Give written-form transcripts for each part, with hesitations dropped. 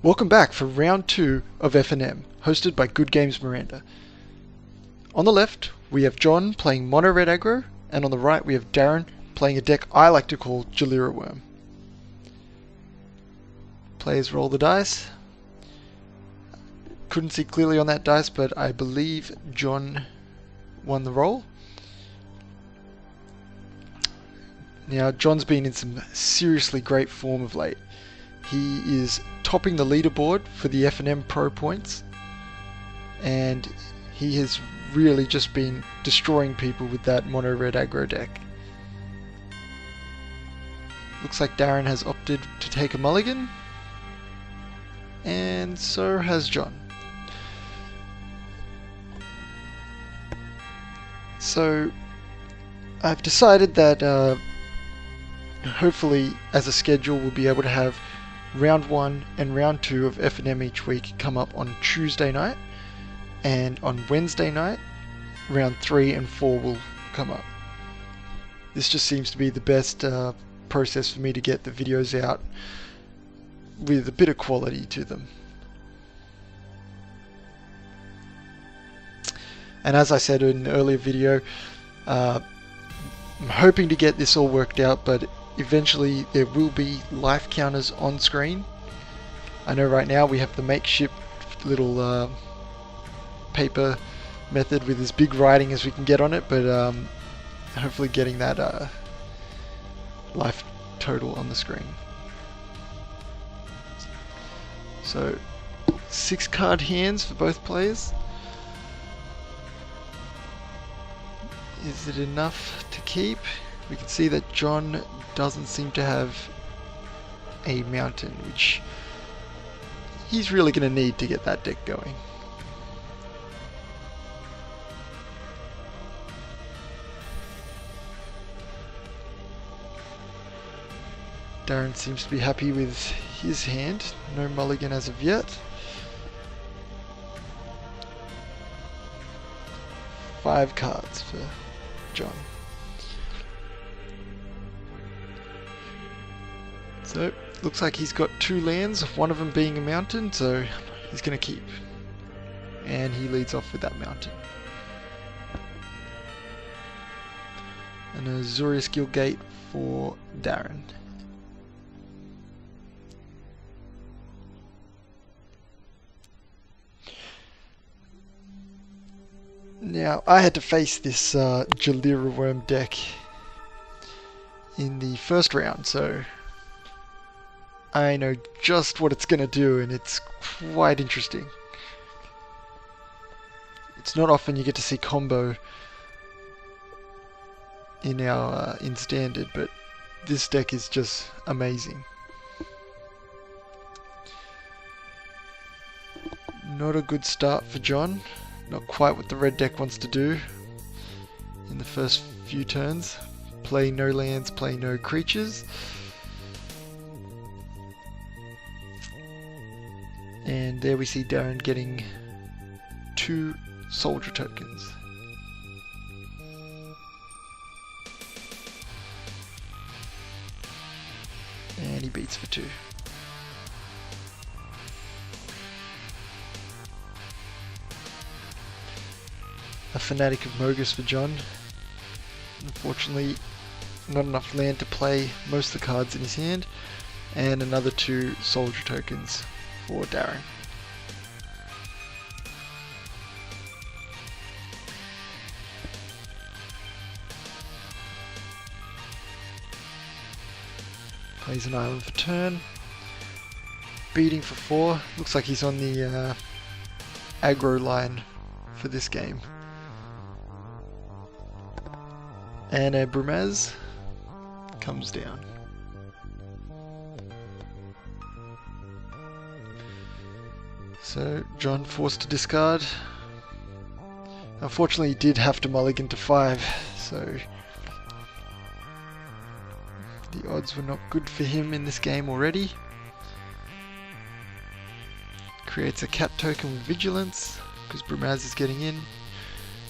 Welcome back for round 2 of FNM, hosted by Good Games Miranda. On the left, we have John playing Mono Red Aggro, and on the right we have Darren playing a deck I like to call Jalira Worm. Players roll the dice. Couldn't see clearly on that dice, but I believe John won the roll. Now, John's been in some seriously great form of late. He is topping the leaderboard for the FNM Pro points, and he has really just been destroying people with that Mono Red Aggro deck. Looks like Darren has opted to take a mulligan, and so has John. So I've decided that hopefully as a schedule we'll be able to have round 1 and round 2 of FNM each week come up on Tuesday night, and on Wednesday night round 3 and 4 will come up. This just seems to be the best process for me to get the videos out with a bit of quality to them. And as I said in an earlier video, I'm hoping to get this all worked out, but eventually there will be life counters on screen. I know right now we have the makeshift little paper method with as big writing as we can get on it, but hopefully getting that life total on the screen. So 6 card hands for both players. Is it enough to keep? We can see that John doesn't seem to have a mountain, which he's really going to need to get that deck going. Darren seems to be happy with his hand. No mulligan as of yet. 5 cards for John. So, looks like he's got 2 lands, one of them being a mountain, so he's going to keep. And he leads off with that mountain. And a Azorius Guildgate for Darren. Now, I had to face this Jalira Worm deck in the first round, so I know just what it's going to do, and it's quite interesting. It's not often you get to see combo in our in standard, but this deck is just amazing. Not a good start for John. Not quite what the red deck wants to do in the first few turns. Play no lands, play no creatures. And there we see Darren getting 2 soldier tokens. And he beats for 2. A Fanatic of August for John. Unfortunately, not enough land to play most of the cards in his hand, and another 2 soldier tokens for Darren. Plays an island for turn. Beating for 4. Looks like he's on the aggro line for this game. And a Brumaz comes down. So John forced to discard. Unfortunately he did have to mulligan to 5, so the odds were not good for him in this game already. Creates a cat token with vigilance because Brumaz is getting in.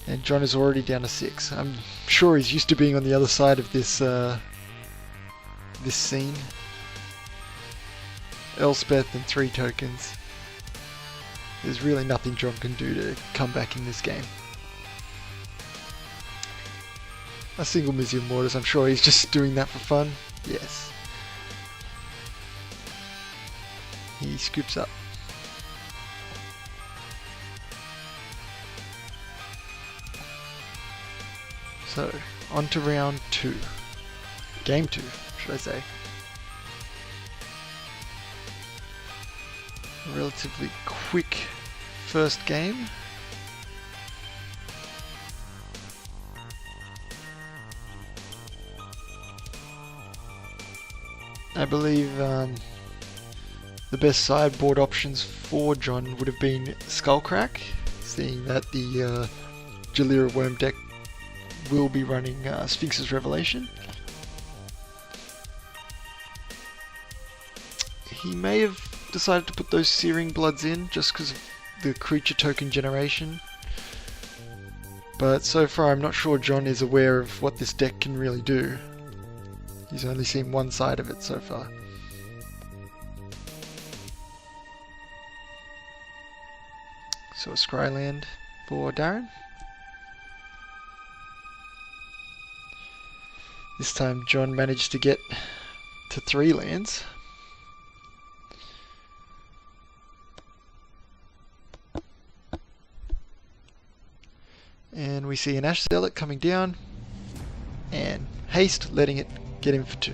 And John is already down to 6. I'm sure he's used to being on the other side of this this scene. Elspeth and 3 tokens. There's really nothing John can do to come back in this game. A single Mizzium Mortis, I'm sure he's just doing that for fun. Yes. He scoops up. So, on to round 2. Game 2, should I say. A relatively quick first game. I believe the best sideboard options for John would have been Skullcrack, seeing that the Jalira Worm deck will be running Sphinx's Revelation. He may have decided to put those Searing Bloods in just because of the creature token generation. But so far I'm not sure John is aware of what this deck can really do. He's only seen one side of it so far. So a Scryland for Darren. This time John managed to get to 3 lands. And we see an Ash Zealot coming down, and Haste letting it get in for 2.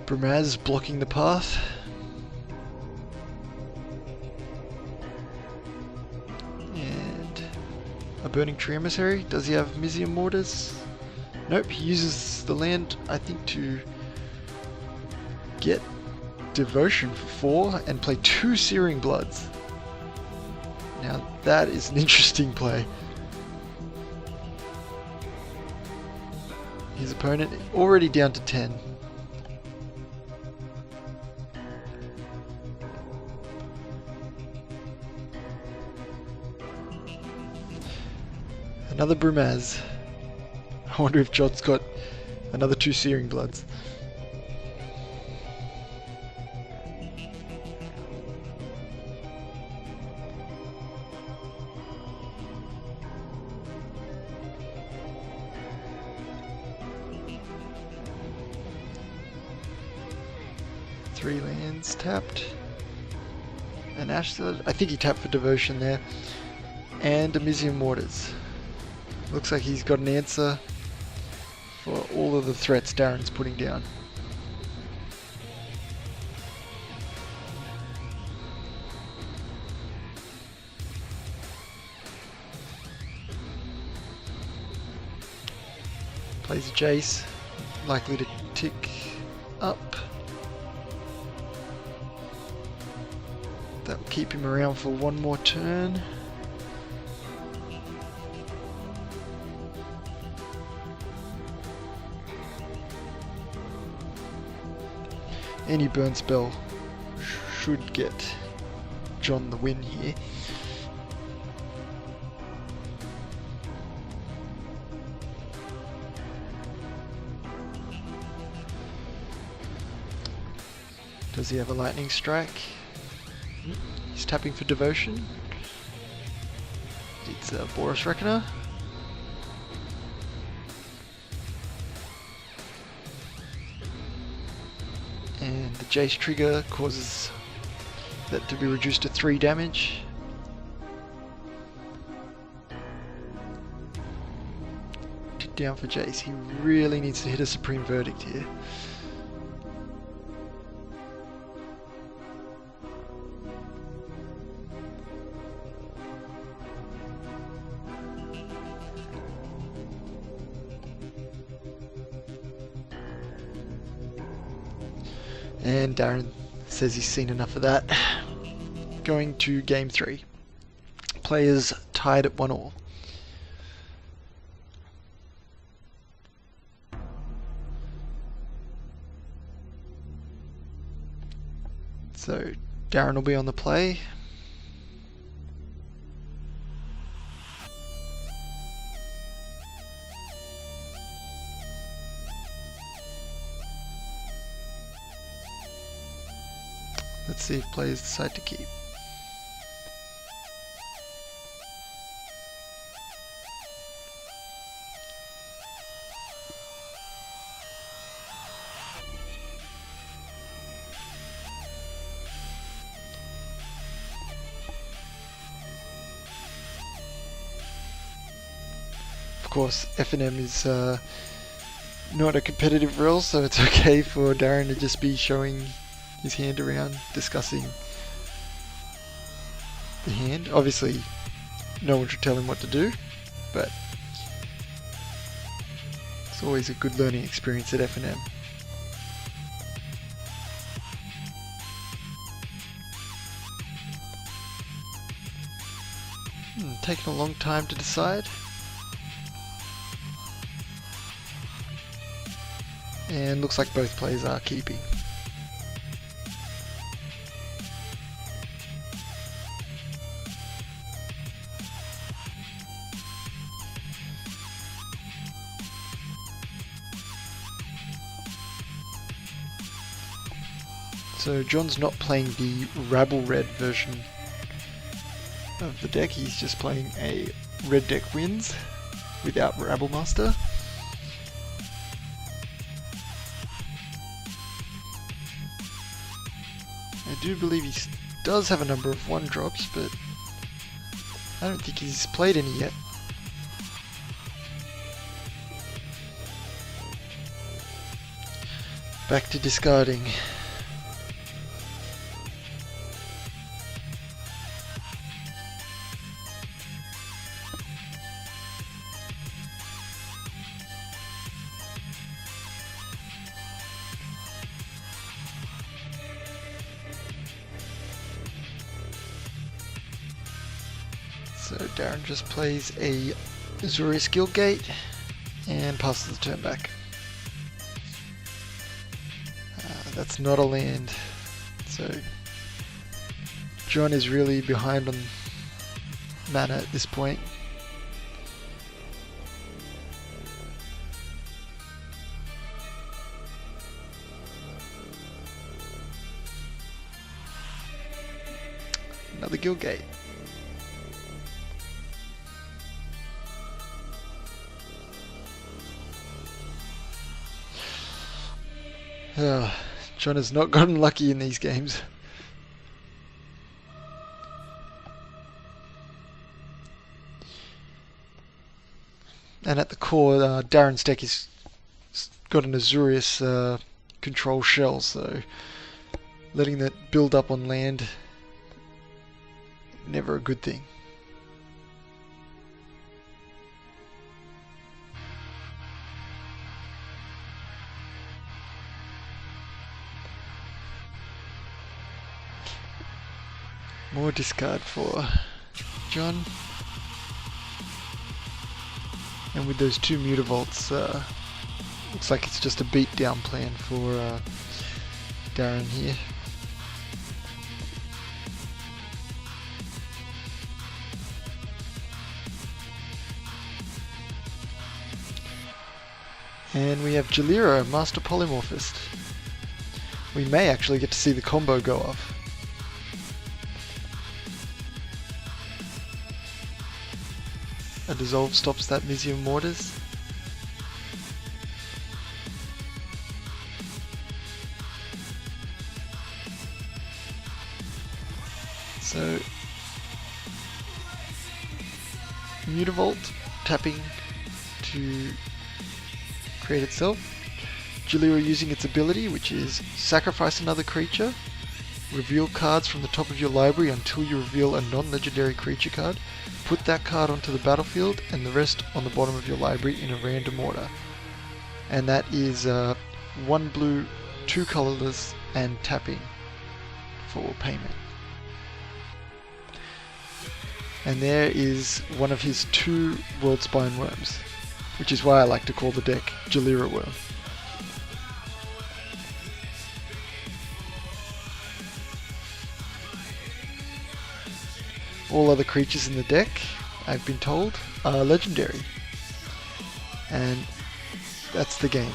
Bramaz blocking the path. And a Burning Tree Emissary. Does he have Mizzium Mortis? Nope, he uses the land, I think, to get Devotion for 4 and play 2 Searing Bloods. Now that is an interesting play. His opponent already down to 10. Another Brumaz. I wonder if John's got another 2 Searing Bloods. Three lands tapped. An Ash Zealot. I think he tapped for Devotion there. And a Mizzium Mortis. Looks like he's got an answer for all of the threats Darren's putting down. Plays a Jace, likely to tick up. That will keep him around for one more turn. Any burn spell should get John the win here. Does he have a lightning strike? He's tapping for Devotion. It's a Boros Reckoner. And the Jace trigger causes that to be reduced to 3 damage. Down for Jace. He really needs to hit a Supreme Verdict here. And Darren says he's seen enough of that. Going to game 3. Players tied at 1-1. So Darren will be on the play. Let's see if players decide to keep. Of course, FNM is not a competitive rule, so it's okay for Darren to just be showing his hand around, discussing the hand. Obviously, no one should tell him what to do, but it's always a good learning experience at FNM. Taking a long time to decide. And looks like both players are keeping. So John's not playing the Rabble Red version of the deck, he's just playing a red deck wins without Rabble Master. I do believe he does have a number of 1-drops, but I don't think he's played any yet. Back to discarding. So Darren just plays a Azorius Guildgate and passes the turn back. That's not a land, so John is really behind on mana at this point. Another Guildgate. John has not gotten lucky in these games. And at the core, Darren's deck has got an Azorius control shell, so letting that build up on land, never a good thing. More discard for John. And with those 2 Mutavaults, looks like it's just a beatdown plan for Darren here. And we have Jalira, Master Polymorphist. We may actually get to see the combo go off. A dissolve stops that Mizzium Mortars. So Mutavault tapping to create itself. Jalira using its ability, which is sacrifice another creature, reveal cards from the top of your library until you reveal a non-legendary creature card. Put that card onto the battlefield and the rest on the bottom of your library in a random order. And that is 1 blue, 2 colorless, and tapping for payment. And there is one of his 2 Worldspine Worms, which is why I like to call the deck Jalira Worm. All other creatures in the deck, I've been told, are legendary. And that's the game.